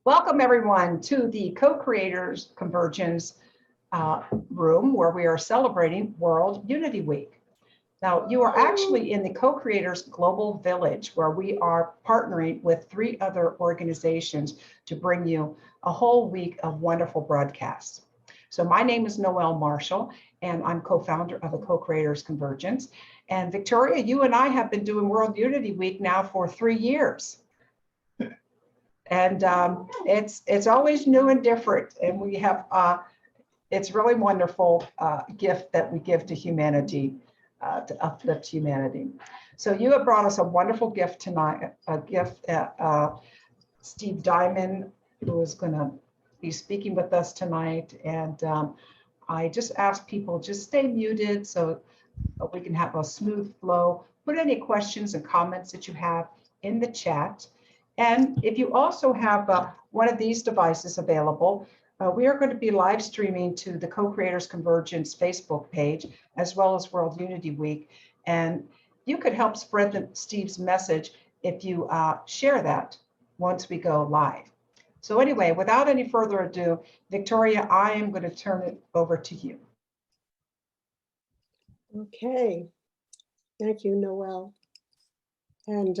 Welcome everyone to the Co-Creators Convergence room where we are celebrating World Unity Week. Now, you are actually in the Co-Creators Global Village where we are partnering with 3 other organizations to bring you a whole week of wonderful broadcasts. So my name is Noelle Marshall, and I'm co-founder of the Co-Creators Convergence. And Victoria, you and I have been doing World Unity Week now for 3 years. And it's always new and different. And we have, it's really wonderful gift that we give to humanity, to uplift humanity. So you have brought us a wonderful gift tonight, a gift, Steve Diamond, who is going to be speaking with us tonight. And I just ask people, just stay muted so we can have a smooth flow. Put any questions and comments that you have in the chat. And if you also have one of these devices available, we are going to be live streaming to the Co-Creators Convergence Facebook page, as well as World Unity Week. And you could help spread Steve's message if you share that once we go live. So anyway, without any further ado, Victoria, I am going to turn it over to you. Okay, thank you, Noelle. And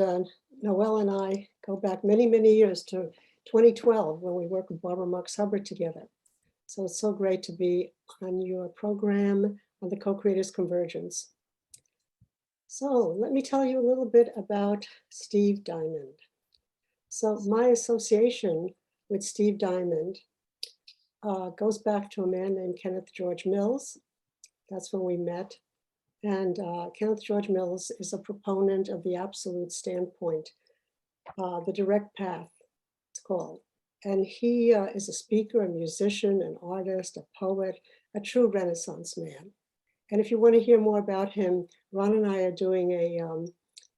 Noelle and I go back many, many years to 2012 when we worked with Barbara Marx Hubbard together. So it's so great to be on your program on the Co-Creators Convergence. So let me tell you a little bit about Steve Diamond. So my association with Steve Diamond goes back to a man named Kenneth George Mills. That's when we met. And Kenneth George Mills is a proponent of the absolute standpoint, the direct path, it's called. And he is a speaker, a musician, an artist, a poet, a true Renaissance man. And if you want to hear more about him, Ron and I are doing a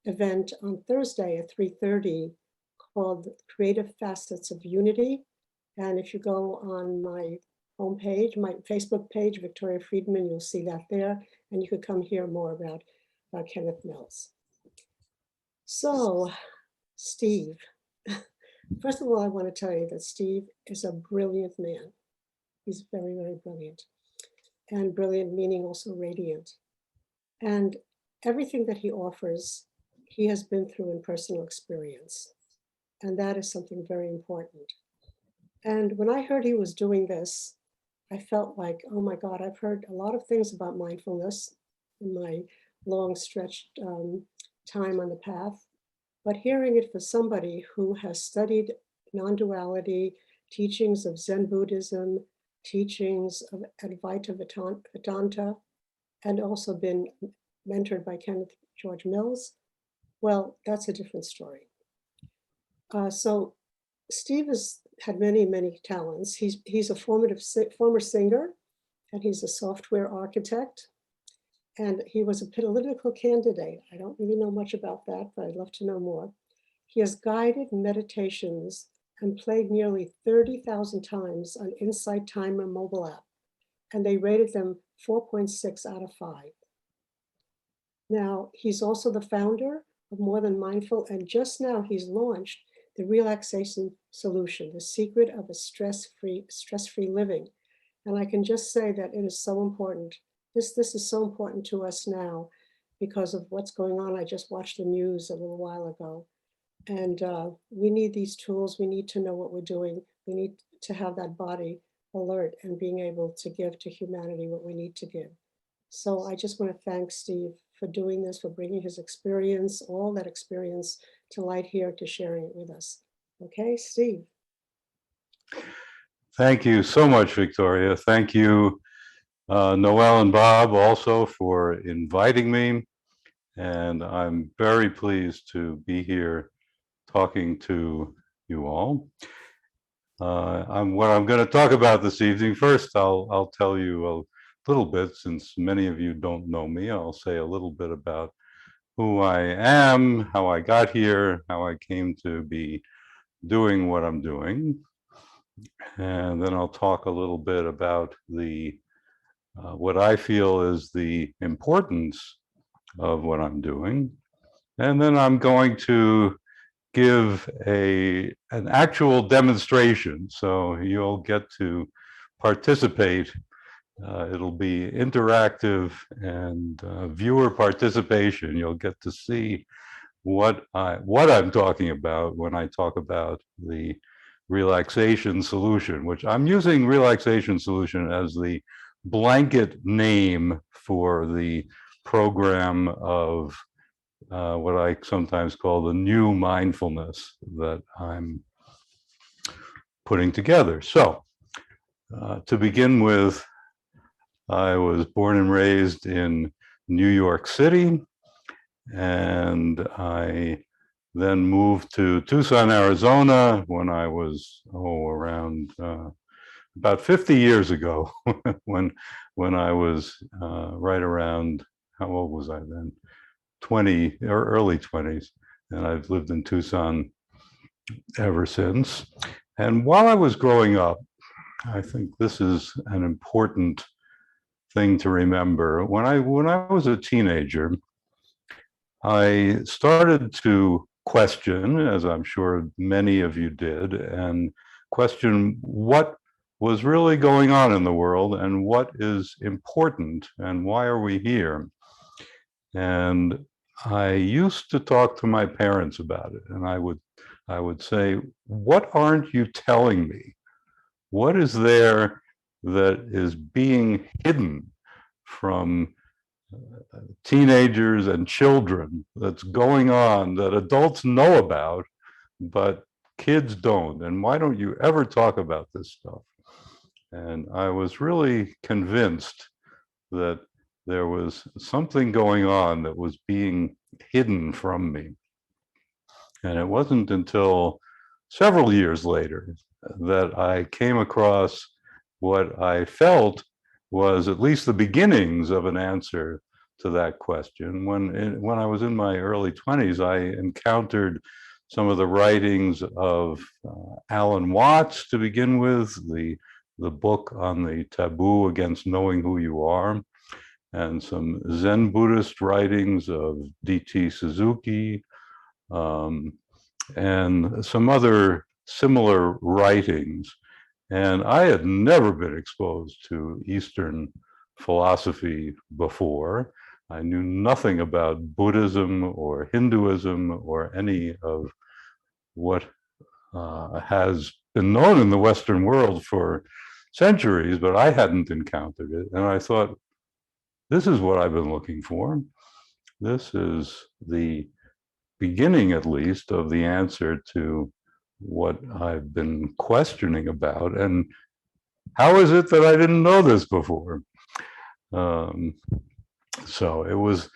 event on Thursday at 3:30 called Creative Facets of Unity. And if you go on my homepage, my Facebook page, Victoria Friedman, you'll see that there. And you could come hear more about Kenneth Mills. So, Steve, first of all, I want to tell you that Steve is a brilliant man. He's very, very brilliant. And brilliant meaning also radiant. And everything that he offers, he has been through in personal experience. And that is something very important. And when I heard he was doing this, I felt like, oh my God, I've heard a lot of things about mindfulness in my long stretched time on the path, but hearing it for somebody who has studied non-duality, teachings of Zen Buddhism, teachings of Advaita Vedanta, and also been mentored by Kenneth George Mills, well, that's a different story. So Steve has had many, many talents. He's a former singer, and he's a software architect, and he was a political candidate. I don't really know much about that, but I'd love to know more. He has guided meditations and played nearly 30,000 times on Insight Timer mobile app, and they rated them 4.6 out of 5. Now, he's also the founder of More Than Mindful, and just now he's launched the Relaxation Solution, the secret of a stress-free living. And I can just say that it is so important. This is so important to us now because of what's going on. I just watched the news a little while ago. And we need these tools. We need to know what we're doing. We need to have that body alert and being able to give to humanity what we need to give. So I just want to thank Steve for doing this, for bringing his experience, all that experience to light here, to sharing it with us. Okay, Steve. Thank you so much, Victoria. Thank you, Noelle and Bob, also for inviting me. And I'm very pleased to be here talking to you all. What I'm going to talk about this evening, first I'll tell you a little bit, since many of you don't know me. I'll say a little bit about who I am, how I got here, how I came to be doing what I'm doing. And then I'll talk a little bit about the what I feel is the importance of what I'm doing. And then I'm going to give an actual demonstration. So you'll get to participate. It'll be interactive and viewer participation. You'll get to see what I'm talking about when I talk about the Relaxation Solution, which I'm using Relaxation Solution as the blanket name for the program of what I sometimes call the new mindfulness that I'm putting together. So to begin with, I was born and raised in New York City, and I then moved to Tucson, Arizona when I was around about 50 years ago, when I was right around, how old was I then? 20 or early 20s, and I've lived in Tucson ever since. And while I was growing up, I think this is an important thing to remember. When I was a teenager, I started to question, as I'm sure many of you did, and question what was really going on in the world and what is important and why are we here. And I used to talk to my parents about it, and I would say, what aren't you telling me? What is there that is being hidden from teenagers and children that's going on that adults know about, but kids don't? And why don't you ever talk about this stuff? And I was really convinced that there was something going on that was being hidden from me. And it wasn't until several years later that I came across what I felt was at least the beginnings of an answer to that question. When I was in my early 20s, I encountered some of the writings of Alan Watts to begin with, the book on the taboo against knowing who you are, and some Zen Buddhist writings of D.T. Suzuki, and some other similar writings. And I had never been exposed to Eastern philosophy before. I knew nothing about Buddhism or Hinduism or any of what has been known in the Western world for centuries, but I hadn't encountered it. And I thought, this is what I've been looking for. This is the beginning, at least, of the answer to what I've been questioning about. And how is it that I didn't know this before? So it was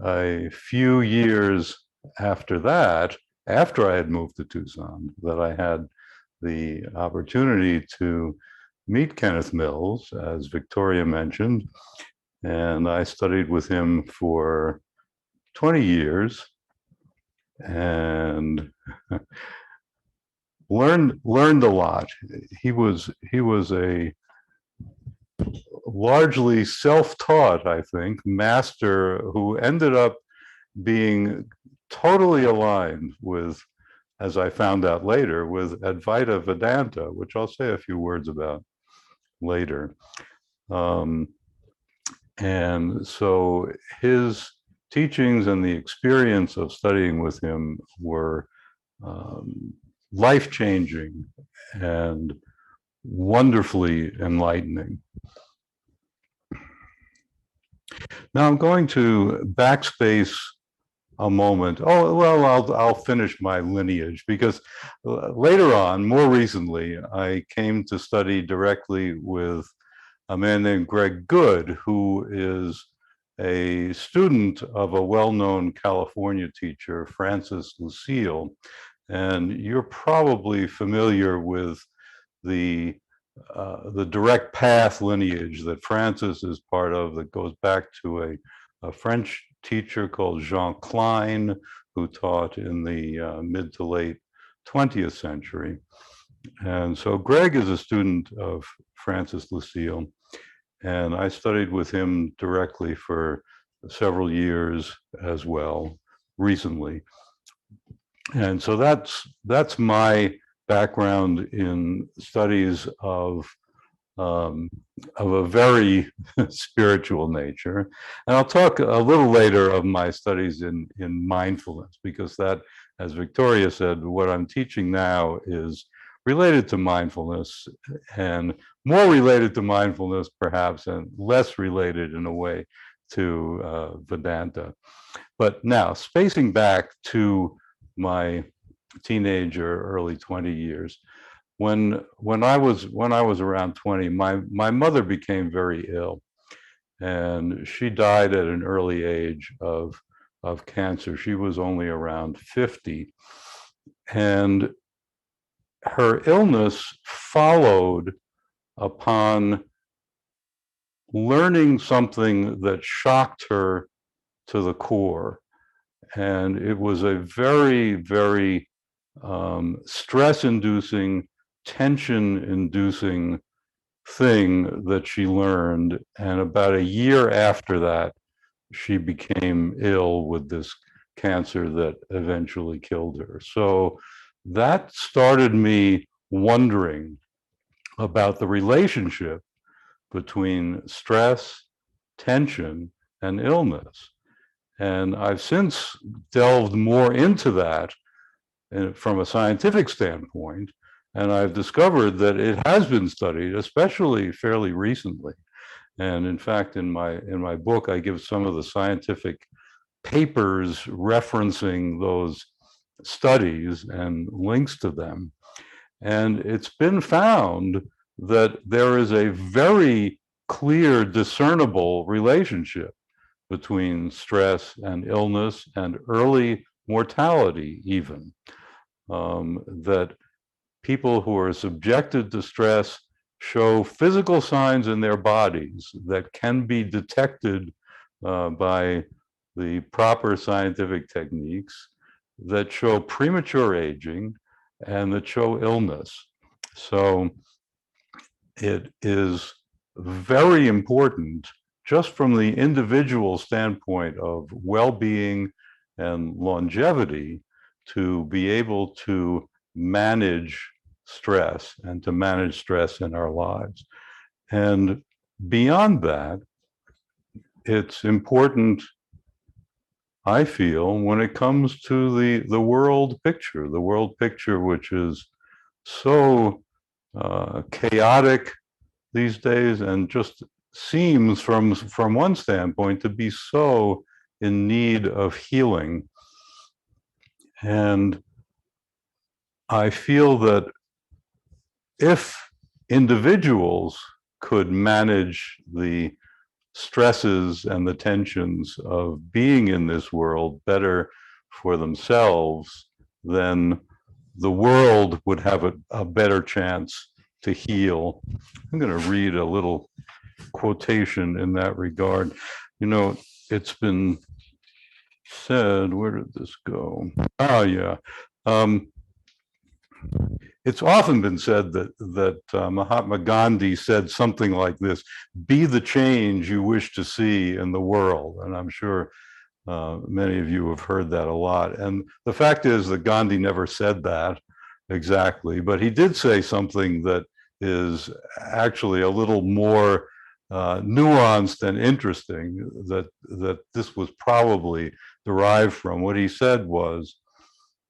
a few years after that, after I had moved to Tucson, that I had the opportunity to meet Kenneth Mills, as Victoria mentioned, and I studied with him for 20 years and learned a lot. He was a largely self-taught, I think, master who ended up being totally aligned with, as I found out later, with Advaita Vedanta, which I'll say a few words about later. And so his teachings and the experience of studying with him were life-changing and wonderfully enlightening. Now I'm going to backspace a moment. Oh, well, I'll finish my lineage, because later on, more recently, I came to study directly with a man named Greg Goode, who is a student of a well-known California teacher, Francis Lucille. And you're probably familiar with the direct path lineage that Francis is part of, that goes back to a French teacher called Jean Klein, who taught in the mid to late 20th century. And so Greg is a student of Francis Lucille, and I studied with him directly for several years as well, recently. And so that's my background in studies of a very spiritual nature. And I'll talk a little later of my studies in mindfulness, because that, as Victoria said, what I'm teaching now is related to mindfulness, and more related to mindfulness perhaps, and less related in a way to Vedanta. But now, spacing back to my teenager, early 20 years, when I was around 20, my mother became very ill, and she died at an early age of cancer. She was only around 50, and her illness followed upon learning something that shocked her to the core. And it was a very, very stress-inducing, tension-inducing thing that she learned. And about a year after that, she became ill with this cancer that eventually killed her. So that started me wondering about the relationship between stress, tension, and illness. And I've since delved more into that from a scientific standpoint, and I've discovered that it has been studied, especially fairly recently. And in fact, in my book, I give some of the scientific papers referencing those studies and links to them. And it's been found that there is a very clear, discernible relationship between stress and illness and early mortality even. That people who are subjected to stress show physical signs in their bodies that can be detected by the proper scientific techniques, that show premature aging and that show illness. So it is very important, just from the individual standpoint of well-being and longevity, to be able to manage stress and to manage stress in our lives. And beyond that, it's important, I feel, when it comes to the world picture, which is so chaotic these days, and just seems from one standpoint to be so in need of healing. And I feel that if individuals could manage the stresses and the tensions of being in this world better for themselves, then the world would have a better chance to heal. I'm going to read a little quotation in that regard. You know, it's been said, where did this go? Oh, yeah. It's often been said that Mahatma Gandhi said something like this: be the change you wish to see in the world. And I'm sure many of you have heard that a lot. And the fact is that Gandhi never said that exactly, but he did say something that is actually a little more nuanced and interesting, that this was probably derived from. What he said was,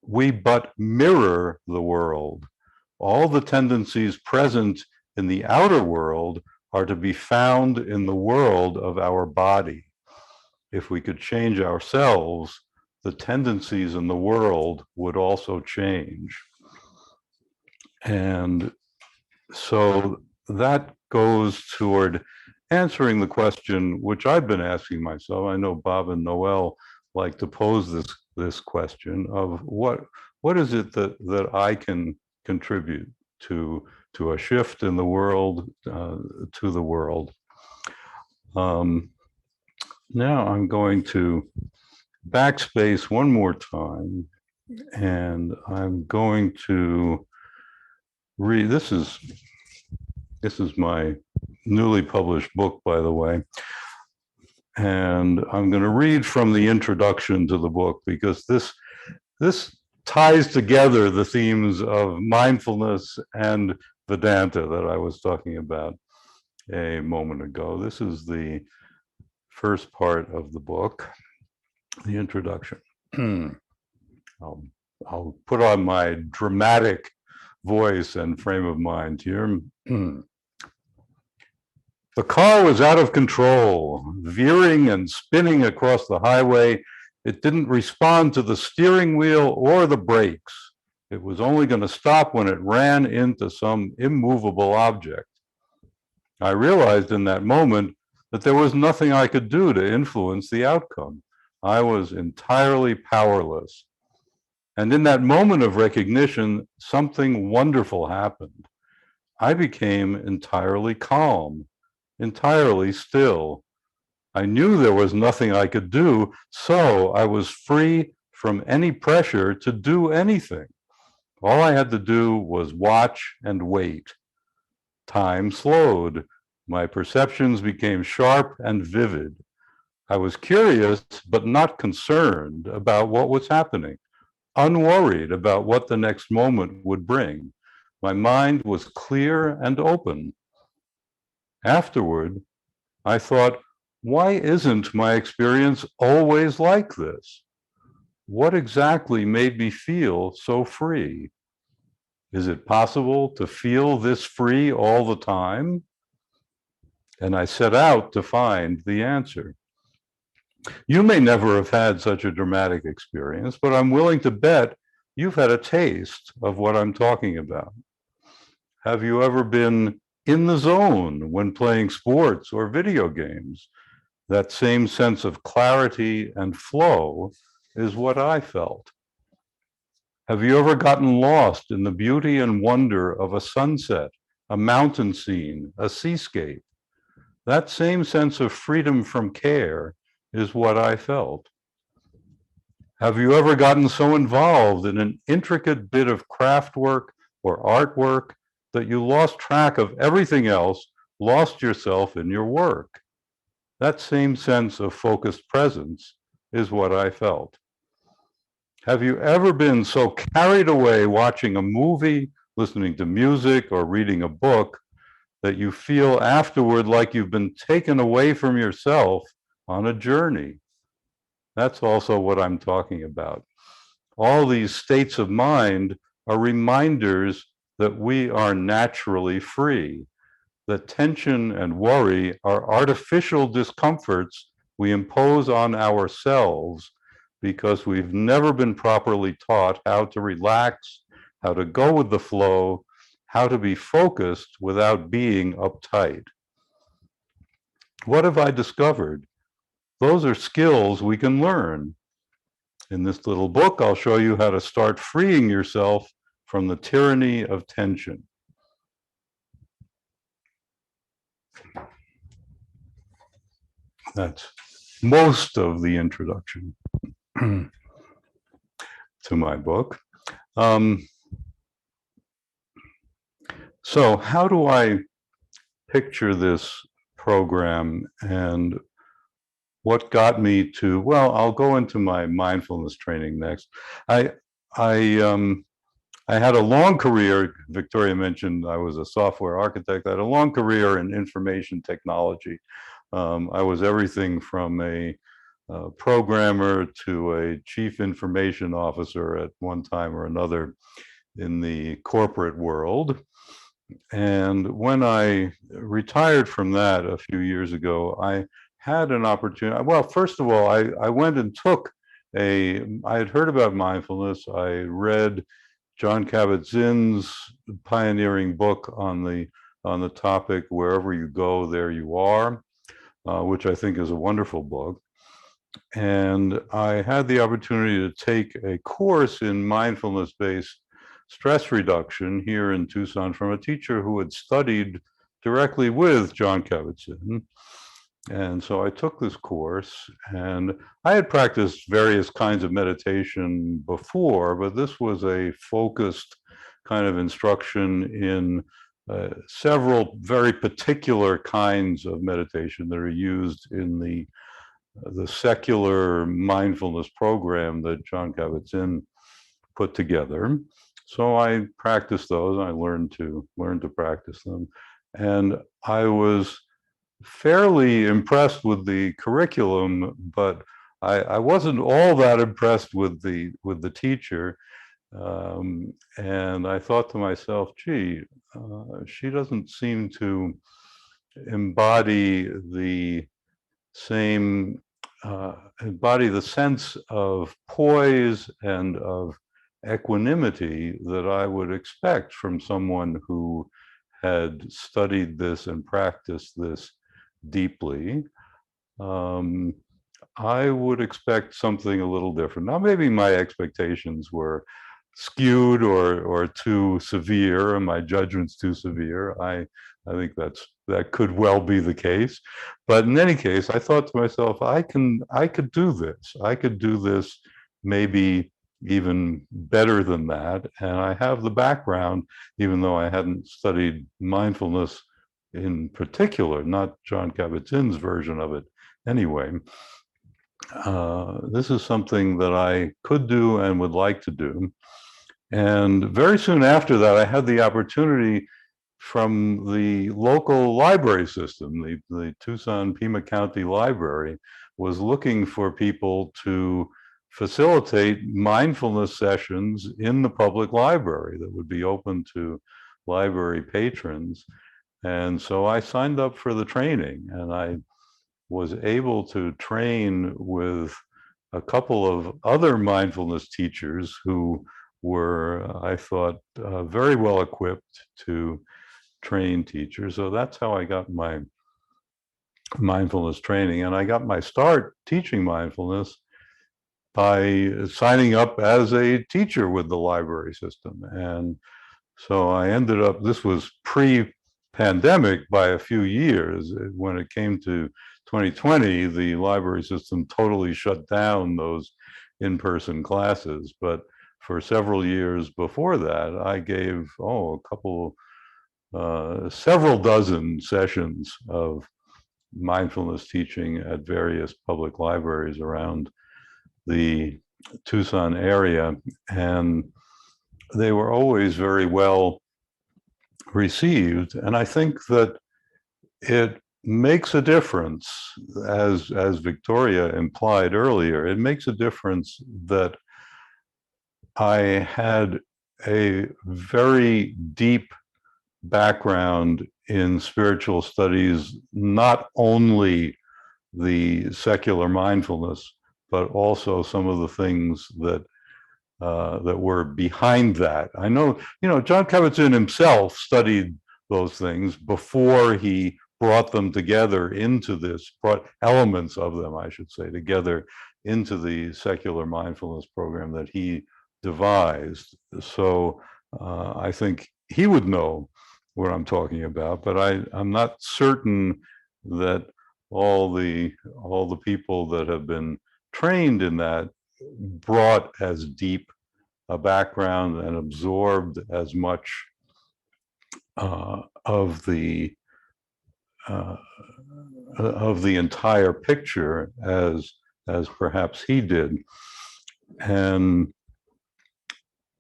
we but mirror the world. All the tendencies present in the outer world are to be found in the world of our body. If we could change ourselves, the tendencies in the world would also change. And so that goes toward answering the question which I've been asking myself. I know Bob and Noel like to pose this question of what is it that I can contribute to a shift in the world, to the world. Now I'm going to backspace one more time, and I'm going to read. This is my newly published book, by the way. And I'm going to read from the introduction to the book, because this ties together the themes of mindfulness and Vedanta that I was talking about a moment ago. This is the first part of the book, the introduction. I'll put on my dramatic voice and frame of mind here. The car was out of control, veering and spinning across the highway. It didn't respond to the steering wheel or the brakes. It was only going to stop when it ran into some immovable object. I realized in that moment that there was nothing I could do to influence the outcome. I was entirely powerless. And in that moment of recognition, something wonderful happened. I became entirely calm, entirely still. I knew there was nothing I could do, so I was free from any pressure to do anything. All I had to do was watch and wait. Time slowed. My perceptions became sharp and vivid. I was curious, but not concerned about what was happening, unworried about what the next moment would bring. My mind was clear and open. Afterward, I thought, why isn't my experience always like this? What exactly made me feel so free? Is it possible to feel this free all the time? And I set out to find the answer. You may never have had such a dramatic experience, but I'm willing to bet you've had a taste of what I'm talking about. Have you ever been in the zone when playing sports or video games? That same sense of clarity and flow is what I felt. Have you ever gotten lost in the beauty and wonder of a sunset, a mountain scene, a seascape? That same sense of freedom from care is what I felt. Have you ever gotten so involved in an intricate bit of craft work or artwork that you lost track of everything else, lost yourself in your work? That same sense of focused presence is what I felt. Have you ever been so carried away watching a movie, listening to music, or reading a book that you feel afterward like you've been taken away from yourself on a journey? That's also what I'm talking about. All these states of mind are reminders that we are naturally free, that tension and worry are artificial discomforts we impose on ourselves because we've never been properly taught how to relax, how to go with the flow, how to be focused without being uptight. What have I discovered? Those are skills we can learn. In this little book, I'll show you how to start freeing yourself from the tyranny of tension. That's most of the introduction to my book. So how do I picture this program and what got me to, well, I'll go into my mindfulness training next. I had a long career. Victoria mentioned I was a software architect. I had a long career in information technology. I was everything from a programmer to a chief information officer at one time or another in the corporate world. And when I retired from that a few years ago, I had an opportunity. Well, first of all, I went and took I had heard about mindfulness. I read John Kabat-Zinn's pioneering book on the topic, Wherever You Go, There You Are, which I think is a wonderful book. And I had the opportunity to take a course in mindfulness-based stress reduction here in Tucson from a teacher who had studied directly with John Kabat-Zinn. And so I took this course, and I had practiced various kinds of meditation before, but this was a focused kind of instruction in several very particular kinds of meditation that are used in the secular mindfulness program that John Kabat-Zinn put together. So I practiced those. I learned to practice them, and I was fairly impressed with the curriculum, but I wasn't all that impressed with the teacher. And I thought to myself, gee, she doesn't seem to embody the same, embody the sense of poise and of equanimity that I would expect from someone who had studied this and practiced this deeply. I would expect something a little different. Now, maybe my expectations were skewed or too severe, and my judgment's too severe. I think that could well be the case. But in any case, I thought to myself, I could do this. I could do this maybe even better than that. And I have the background, even though I hadn't studied mindfulness in particular, not John Kabat-Zinn's version of it anyway. This is something that I could do and would like to do. And very soon after that, I had the opportunity from the local library system. The Tucson Pima County Library was looking for people to facilitate mindfulness sessions in the public library that would be open to library patrons. And so I signed up for the training, and I was able to train with a couple of other mindfulness teachers who were, I thought, very well equipped to train teachers. So that's how I got my mindfulness training. And I got my start teaching mindfulness by signing up as a teacher with the library system. And so I ended up, this was pre-pandemic by a few years. When it came to 2020, the library system totally shut down those in-person classes. But for several years before that, I gave, several dozen sessions of mindfulness teaching at various public libraries around the Tucson area. And they were always very well received. And I think that it makes a difference, as Victoria implied earlier, it makes a difference that I had a very deep background in spiritual studies, not only the secular mindfulness, but also some of the things that that were behind that. I know, John Kabat-Zinn himself studied those things before he brought them together into this, brought elements of them, I should say, together into the secular mindfulness program that he devised. So I think he would know what I'm talking about, but I'm not certain that all the people that have been trained in that brought as deep a background and absorbed as much of the entire picture as perhaps he did. And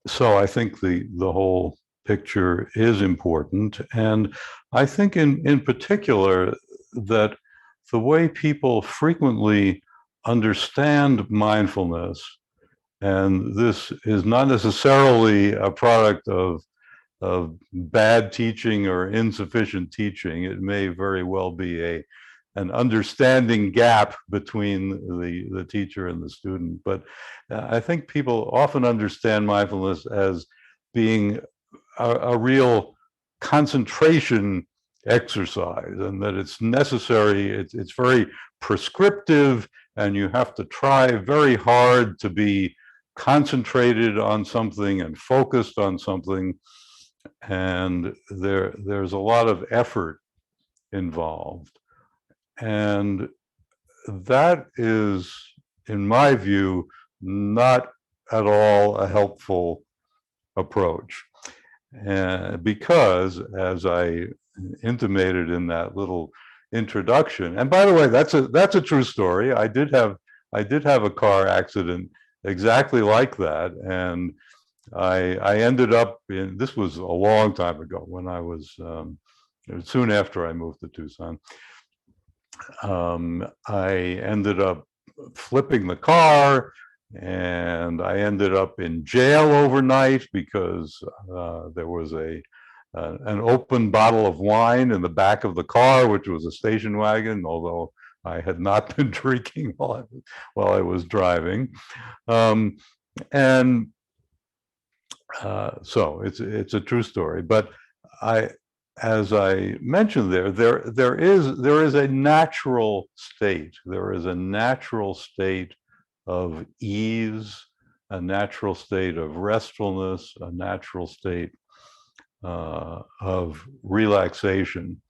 so I think the whole picture is important. And I think in particular that the way people frequently understand mindfulness, and this is not necessarily a product of bad teaching or insufficient teaching. It may very well be an understanding gap between the teacher and the student. But I think people often understand mindfulness as being a real concentration exercise, and that it's necessary, it's very prescriptive, and you have to try very hard to be concentrated on something and focused on something. And there's a lot of effort involved. And that is, in my view, not at all a helpful approach. Because, as I intimated in that little introduction, and by the way, that's a true story. I did have a car accident exactly like that, and I ended up in, this was a long time ago when I was, it was soon after I moved to Tucson. I ended up flipping the car, and I ended up in jail overnight because there was an open bottle of wine in the back of the car, which was a station wagon, although I had not been drinking while I was driving. And so it's a true story. But as I mentioned there is a natural state. There is a natural state of ease, a natural state of restfulness, a natural state of relaxation.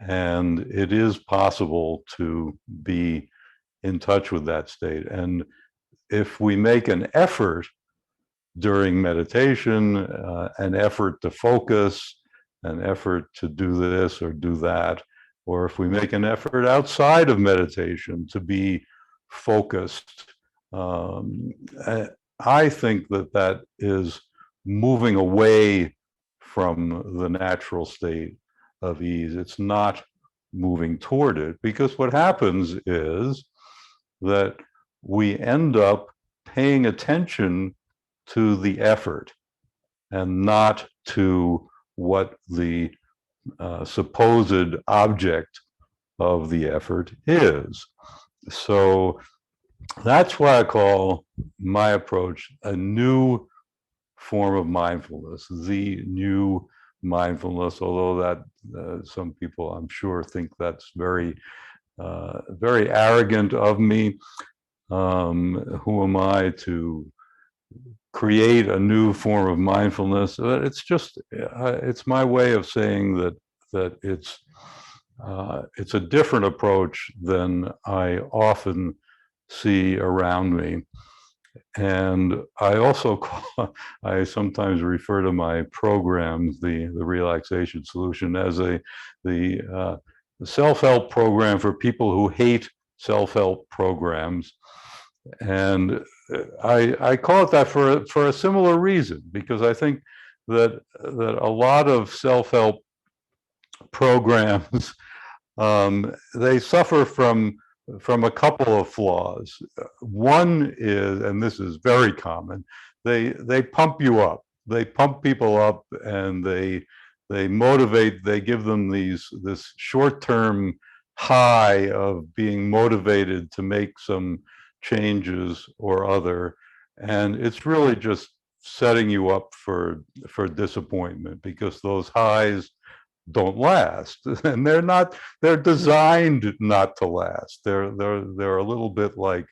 And it is possible to be in touch with that state. And if we make an effort during meditation, an effort to focus, an effort to do this or do that, or if we make an effort outside of meditation to be focused, I think that is moving away from the natural state of ease. It's not moving toward it, because what happens is that we end up paying attention to the effort and not to what the supposed object of the effort is. So that's why I call my approach a new form of mindfulness, the new mindfulness, although that some people, I'm sure, think that's very arrogant of me. Who am I to create a new form of mindfulness? It's just, it's my way of saying that it's a different approach than I often see around me. And I also I sometimes refer to my programs, the Relaxation Solution, as the self-help program for people who hate self-help programs. And I call it that for a similar reason, because I think that a lot of self-help programs they suffer from a couple of flaws. One is, and this is very common, they pump you up. They pump people up, and they motivate. They give them this short-term high of being motivated to make some changes or other, and it's really just setting you up for disappointment, because those highs don't last, and they're designed not to last. They're a little bit like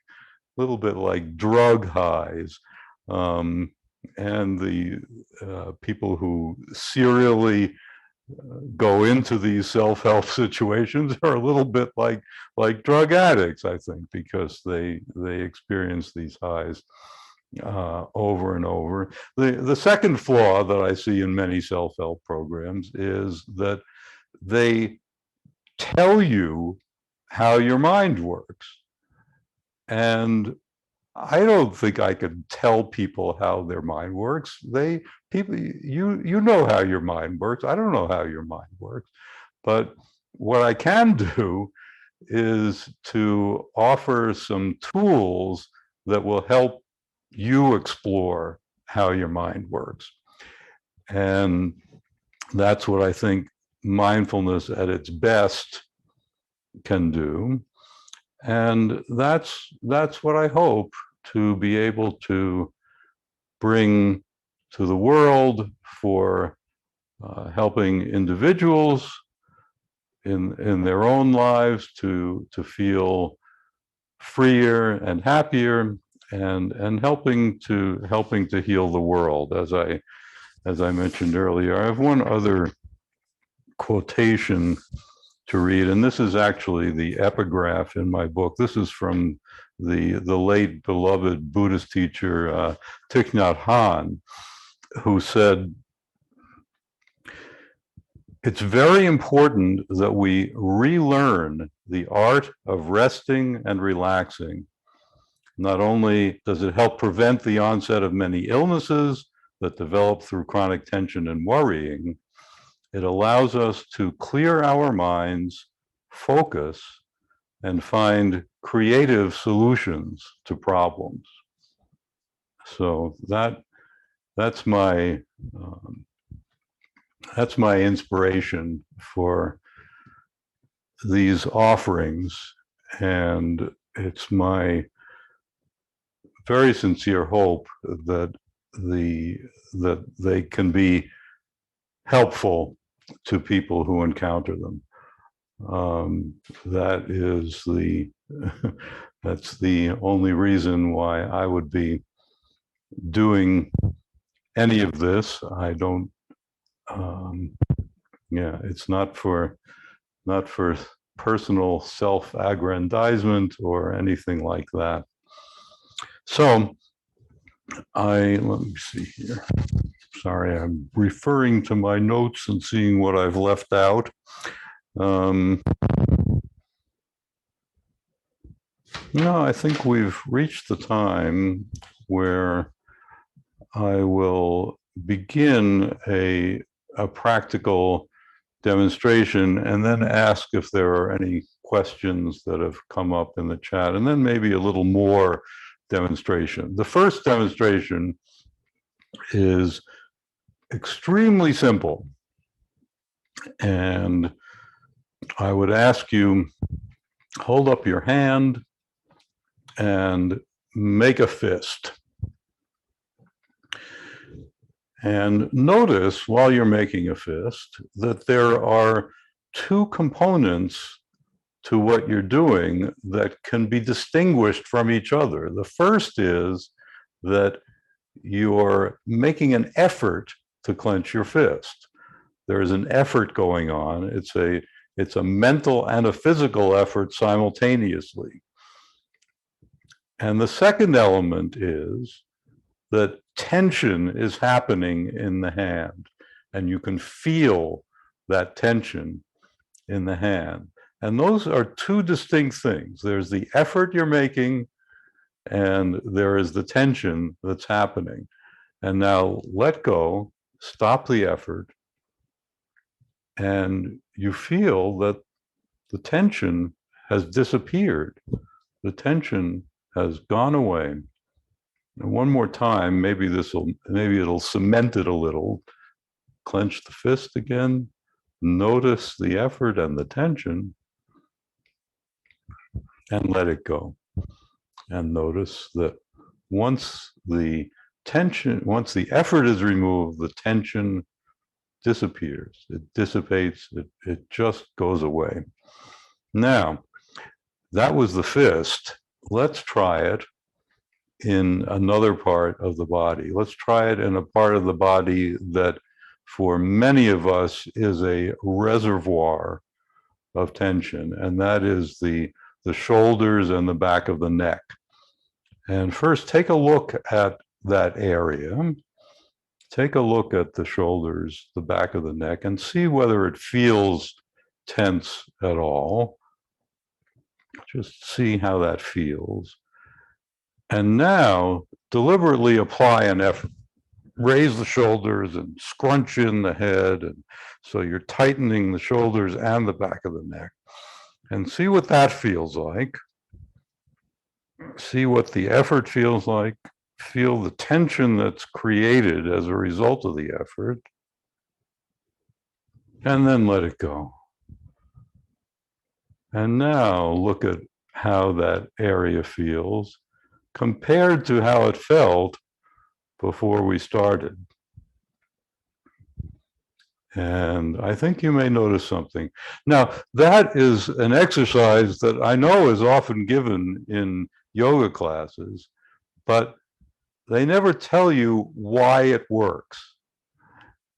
drug highs, and the people who serially go into these self-help situations are a little bit like drug addicts, I think, because they experience these highs over and over. The second flaw that I see in many self-help programs is that they tell you how your mind works. And I don't think I could tell people how their mind works. You know how your mind works. I don't know how your mind works. But what I can do is to offer some tools that will help you explore how your mind works. And that's what I think mindfulness at its best can do. And that's what I hope to be able to bring to the world for helping individuals in their own lives to feel freer and happier, and helping to heal the world. As I mentioned earlier, I have one other quotation to read, and this is actually the epigraph in my book. This is from the late beloved Buddhist teacher Thich Nhat Hanh, who said, "It's very important that we relearn the art of resting and relaxing. Not only does it help prevent the onset of many illnesses, that develop through chronic tension and worrying, it allows us to clear our minds, focus, and find creative solutions to problems. So that's my inspiration for these offerings, and it's my very sincere hope that they can be helpful to people who encounter them. That is that's the only reason why I would be doing any of this. I don't. Yeah, it's not for personal self-aggrandizement or anything like that. So let me see here. Sorry, I'm referring to my notes and seeing what I've left out. No, I think we've reached the time where I will begin a practical demonstration and then ask if there are any questions that have come up in the chat, and then maybe a little more demonstration. The first demonstration is extremely simple, and I would ask you, hold up your hand and make a fist. And notice while you're making a fist that there are two components to what you're doing that can be distinguished from each other. The first is that you're making an effort to clench your fist. There is an effort going on. It's a mental and a physical effort simultaneously. And the second element is that tension is happening in the hand, and you can feel that tension in the hand. And those are two distinct things. There's the effort you're making, and there is the tension that's happening. And now let go, stop the effort, and you feel that the tension has disappeared. The tension has gone away. And one more time, maybe it'll cement it a little. Clench the fist again. Notice the effort and the tension, and let it go. And notice that once the effort is removed, the tension disappears. It dissipates. It just goes away. Now, that was the fist. Let's try it in another part of the body. Let's try it in a part of the body that for many of us is a reservoir of tension, and that is the shoulders and the back of the neck. And first, take a look at that area. Take a look at the shoulders, the back of the neck, and see whether it feels tense at all. Just see how that feels. And now, deliberately apply an effort. Raise the shoulders and scrunch in the head. And so you're tightening the shoulders and the back of the neck. And see what that feels like. See what the effort feels like. Feel the tension that's created as a result of the effort. And then let it go. And now look at how that area feels compared to how it felt before we started. And I think you may notice something. Now, that is an exercise that I know is often given in yoga classes, but they never tell you why it works.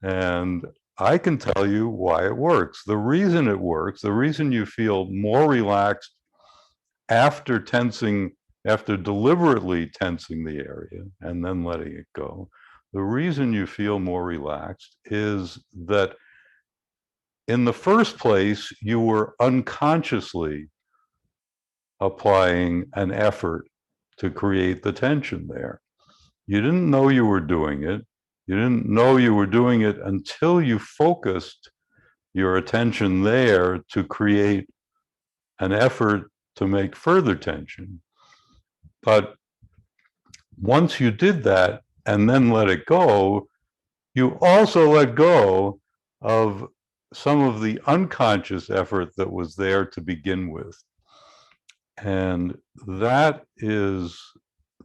And I can tell you why it works. The reason it works, the reason you feel more relaxed after deliberately tensing the area and then letting it go, the reason you feel more relaxed is that in the first place, you were unconsciously applying an effort to create the tension there. You didn't know you were doing it. You didn't know you were doing it until you focused your attention there to create an effort to make further tension. But once you did that and then let it go, you also let go of some of the unconscious effort that was there to begin with. And that is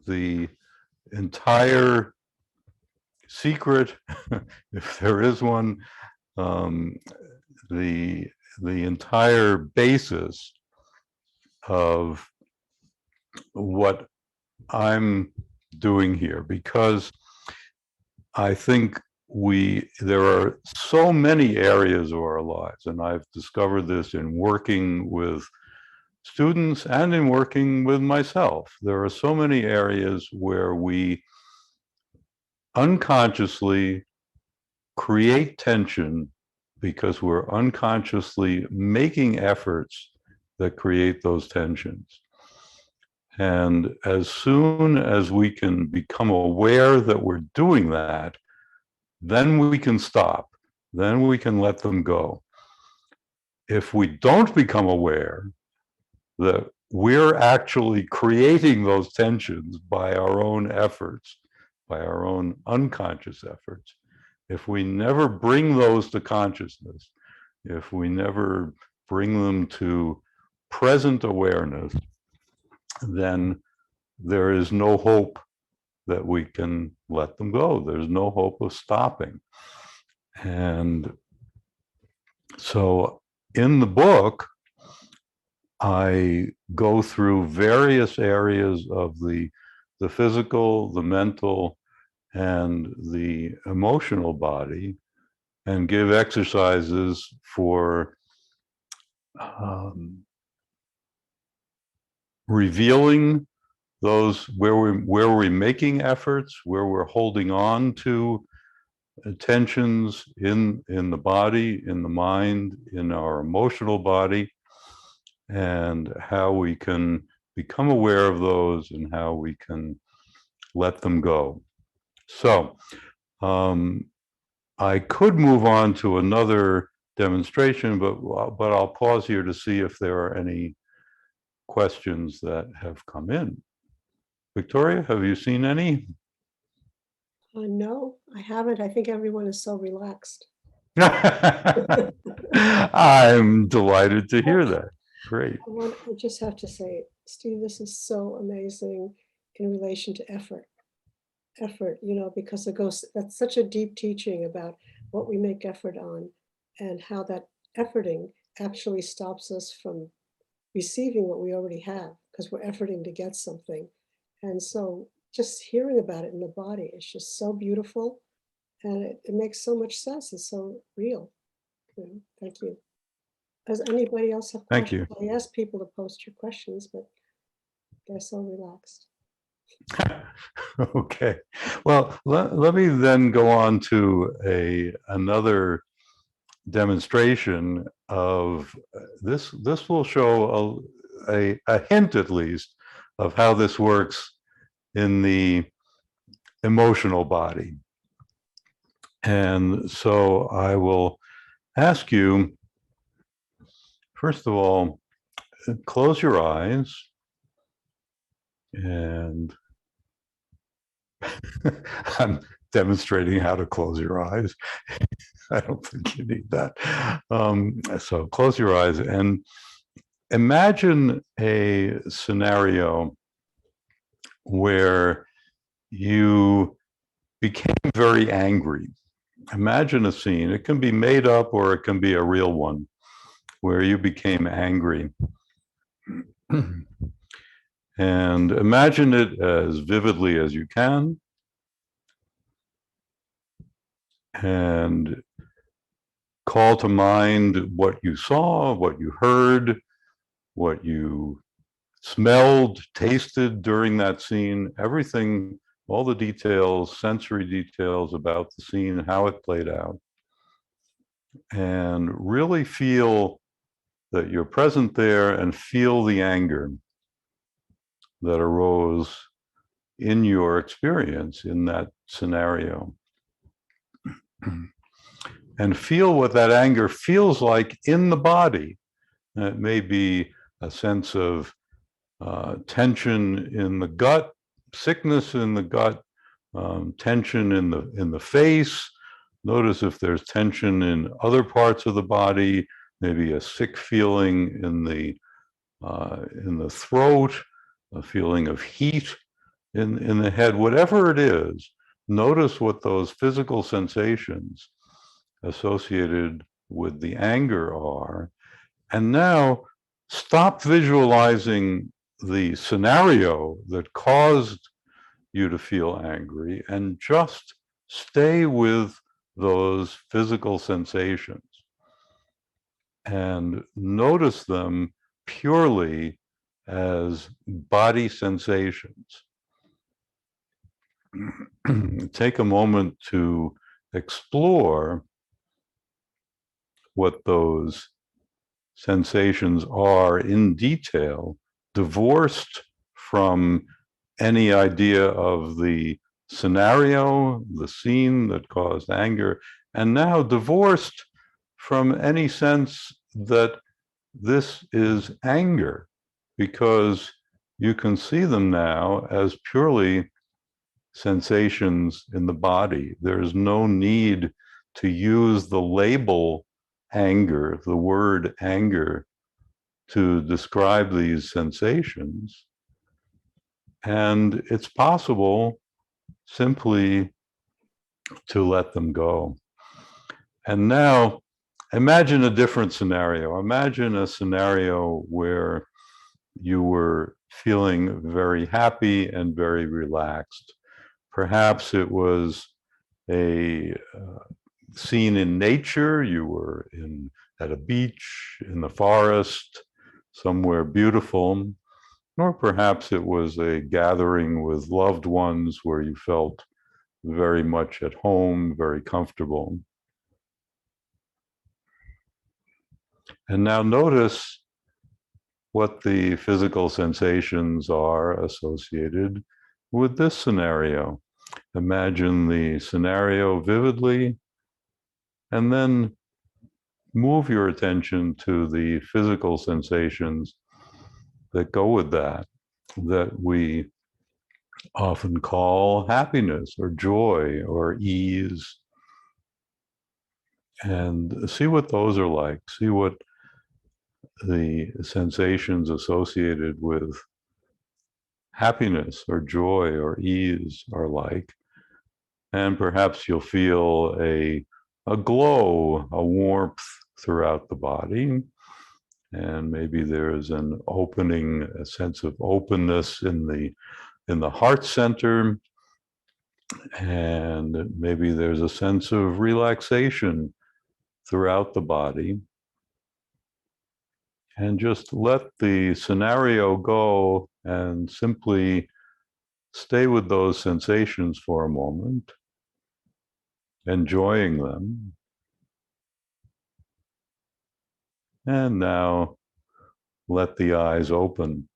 the entire secret, if there is one, the entire basis of what I'm doing here, because I think there are so many areas of our lives, and I've discovered this in working with students and in working with myself. There are so many areas where we unconsciously create tension because we're unconsciously making efforts that create those tensions. And as soon as we can become aware that we're doing that, then we can stop. Then we can let them go. If we don't become aware that we're actually creating those tensions by our own efforts, by our own unconscious efforts, if we never bring those to consciousness, if we never bring them to present awareness, then there is no hope that we can let them go. There's no hope of stopping. And so in the book, I go through various areas of the physical, the mental, and the emotional body, and give exercises for revealing those where we're making efforts, where we're holding on to tensions in the body, in the mind, in our emotional body, and how we can become aware of those and how we can let them go. So I could move on to another demonstration, but I'll pause here to see if there are any questions that have come in. Victoria, have you seen any? No, I haven't. I think everyone is so relaxed. I'm delighted to hear that. Great. I just have to say, Steve, this is so amazing in relation to effort. Effort, because that's such a deep teaching about what we make effort on and how that efforting actually stops us from receiving what we already have because we're efforting to get something. And so just hearing about it in the body is just so beautiful, and it makes so much sense. It's so real. Thank you. Does anybody else have questions? Thank you. I ask people to post your questions, but they're so relaxed. Okay. Well, let me then go on to another demonstration of this. This will show a hint, at least, of how this works in the emotional body. And so I will ask you, first of all, close your eyes, and I'm demonstrating how to close your eyes. I don't think you need that. So close your eyes and imagine a scenario where you became very angry. Imagine a scene. It can be made up or it can be a real one where you became angry. And imagine it as vividly as you can. And call to mind what you saw, what you heard, what you smelled, tasted during that scene, everything, all the details, sensory details about the scene, how it played out. And really feel that you're present there and feel the anger that arose in your experience in that scenario. And feel what that anger feels like in the body. And it may be a sense of tension in the gut, sickness in the gut, tension in the face. Notice if there's tension in other parts of the body, maybe a sick feeling in the throat, a feeling of heat in the head, whatever it is. Notice what those physical sensations associated with the anger are. And now stop visualizing the scenario that caused you to feel angry and just stay with those physical sensations and notice them purely as body sensations. Take a moment to explore what those sensations are in detail, divorced from any idea of the scenario, the scene that caused anger, and now divorced from any sense that this is anger, because you can see them now as purely sensations in the body. There's no need to use the label anger, the word anger, to describe these sensations. And it's possible simply to let them go. And now imagine a different scenario. Imagine a scenario where you were feeling very happy and very relaxed. Perhaps it was a scene in nature. You were at a beach, in the forest, somewhere beautiful. Or perhaps it was a gathering with loved ones where you felt very much at home, very comfortable. And now notice what the physical sensations are associated with this scenario. Imagine the scenario vividly, and then move your attention to the physical sensations that go with that we often call happiness or joy or ease. And see what those are like. See what the sensations associated with happiness or joy or ease are like. And perhaps you'll feel a glow, a warmth throughout the body. And maybe there's an opening, a sense of openness in the heart center. And maybe there's a sense of relaxation throughout the body. And just let the scenario go and simply stay with those sensations for a moment, enjoying them. And now let the eyes open.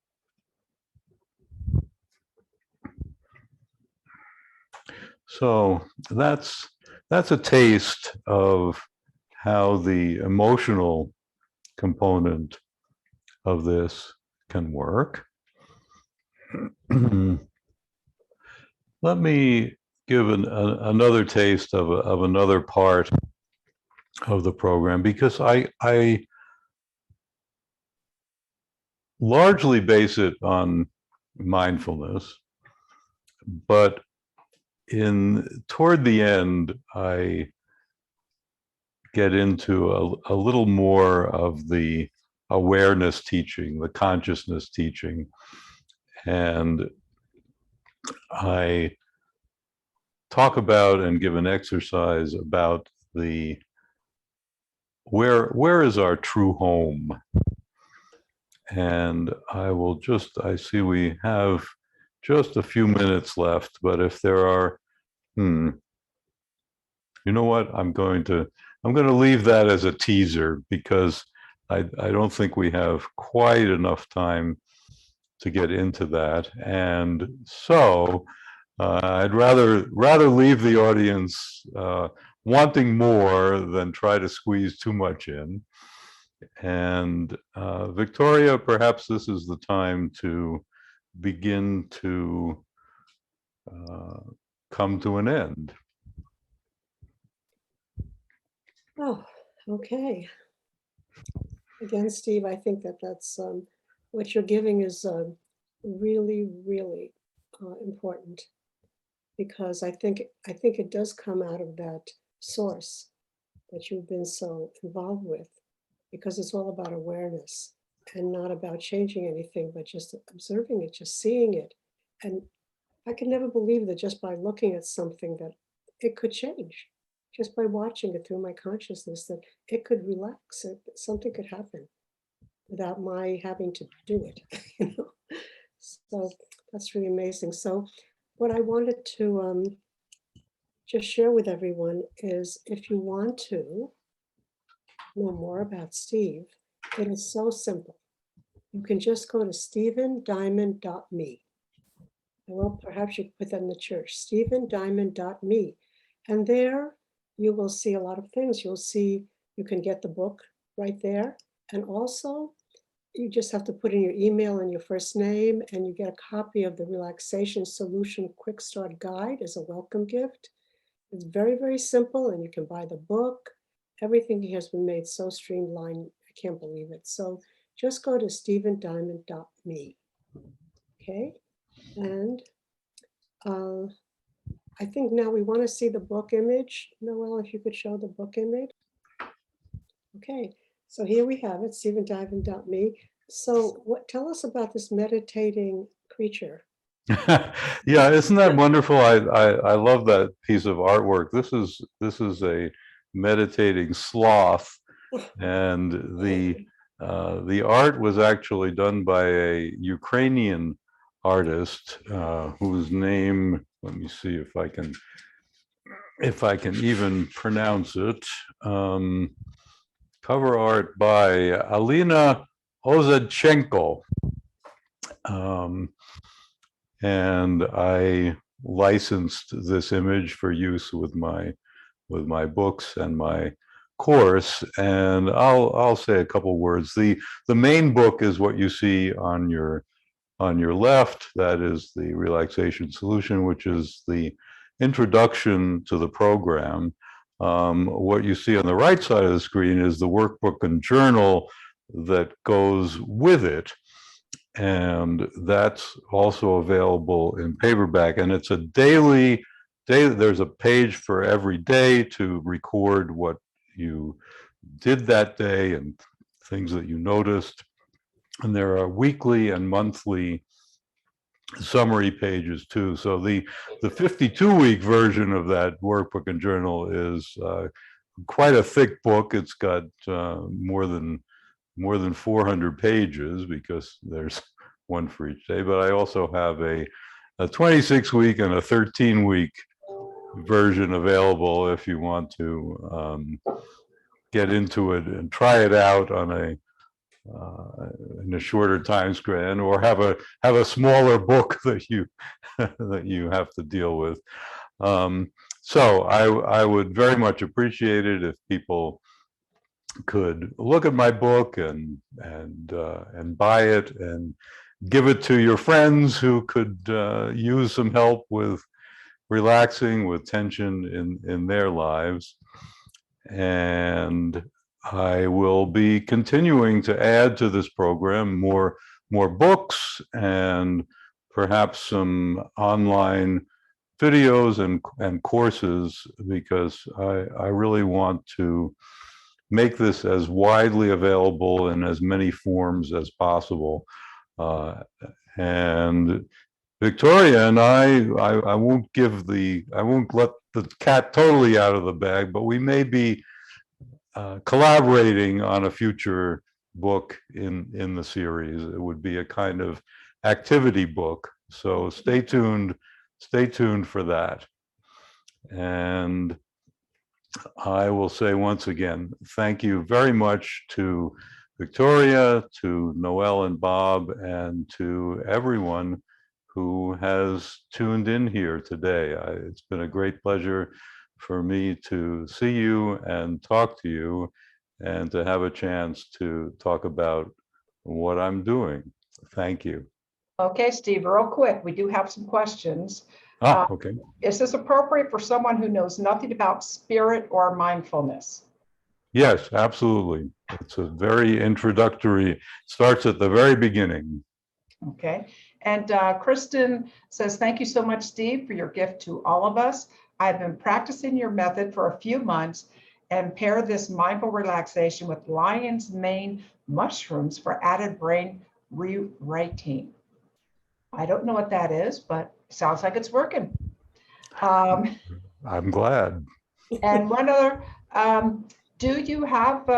So that's a taste of how the emotional component of this can work. Let me give another taste of another part of the program, because I largely base it on mindfulness, but toward the end, I get into a little more of the awareness teaching, the consciousness teaching, and I talk about and give an exercise about where is our true home. And I see we have just a few minutes left, but if there are, you know what, I'm going to leave that as a teaser, because I don't think we have quite enough time to get into that. And so I'd rather leave the audience wanting more than try to squeeze too much in. And Victoria, perhaps this is the time to begin to come to an end. Oh, okay. Again, Steve, I think that's what you're giving is really, really important, because I think it does come out of that source that you've been so involved with, because it's all about awareness and not about changing anything, but just observing it, just seeing it. And I could never believe that just by looking at something that it could change, just by watching it through my consciousness, that it could relax, something could happen without my having to do it, you know. So that's really amazing. So what I wanted to just share with everyone is, if you want to know more about Steve, it is so simple. You can just go to stephendiamond.me. Well, perhaps you could put that in the church, stephendiamond.me. And there you will see a lot of things. You'll see, you can get the book right there. And also, you just have to put in your email and your first name, and you get a copy of the Relaxation Solution Quick Start Guide as a welcome gift. It's very, very simple, and you can buy the book. Everything has been made so streamlined, I can't believe it. So just go to stephendiamond.me. Okay, and I think now we want to see the book image. Noel, if you could show the book image. Okay, so here we have it, stephendiamond.me. So tell us about this meditating creature. Yeah, isn't that wonderful? I love that piece of artwork. This is a meditating sloth, and the art was actually done by a Ukrainian artist whose name, let me see if I can even pronounce it. Cover art by Alina Ozadchenko. And I licensed this image for use with my books and my course. And I'll say a couple words. The main book is what you see on your left. That is the Relaxation Solution, which is the introduction to the program. What you see on the right side of the screen is the workbook and journal that goes with it. And that's also available in paperback. And it's a daily, there's a page for every day to record what you did that day and things that you noticed. And there are weekly and monthly summary pages too. So the 52-week version of that workbook and journal is quite a thick book. It's got more than 400 pages, because there's one for each day. But I also have a 26-week and a 13-week version available if you want to get into it and try it out on in a shorter time span, or have a smaller book that you have to deal with. So I would very much appreciate it if people could look at my book and buy it and give it to your friends who could use some help with relaxing, with tension in their lives. And I will be continuing to add to this program more books and perhaps some online videos and courses, because I really want to make this as widely available in as many forms as possible. And Victoria and I won't let the cat totally out of the bag, but we may be collaborating on a future book in the series. It would be a kind of activity book. So stay tuned for that. And I will say once again, thank you very much to Victoria, to Noel and Bob, and to everyone who has tuned in here today. It's been a great pleasure for me to see you and talk to you and to have a chance to talk about what I'm doing. Thank you. Okay, Steve, real quick, we do have some questions. Okay. Is this appropriate for someone who knows nothing about spirit or mindfulness? Yes, absolutely. It's a very introductory, starts at the very beginning. Okay, and Kristen says, thank you so much, Steve, for your gift to all of us. I've been practicing your method for a few months and pair this mindful relaxation with lion's mane mushrooms for added brain rewriting. I don't know what that is, but sounds like it's working. I'm glad. And one other, do you have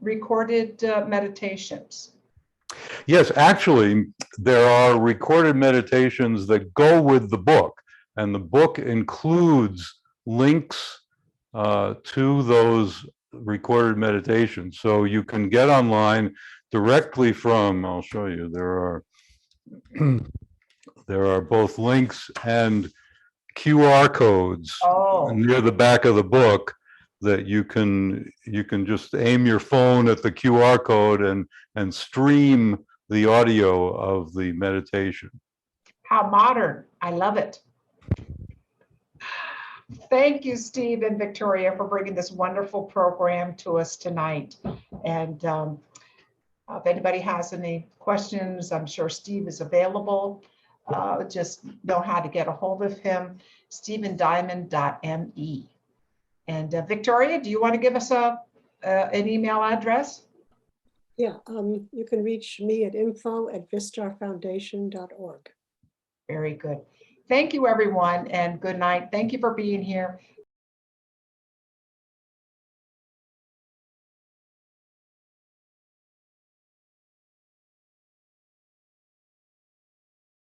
recorded meditations? Yes, actually, there are recorded meditations that go with the book, and the book includes links to those recorded meditations. So you can get online directly from, I'll show you, there are both links and QR codes near the back of the book that you can just aim your phone at the QR code and stream the audio of the meditation. How modern. I love it. Thank you, Steve and Victoria, for bringing this wonderful program to us tonight. And if anybody has any questions, I'm sure Steve is available. Just know how to get a hold of him, stephendiamond.me. And Victoria, do you want to give us an email address? Yeah, you can reach me at info@vistarfoundation.org. Very good. Thank you, everyone, and good night. Thank you for being here.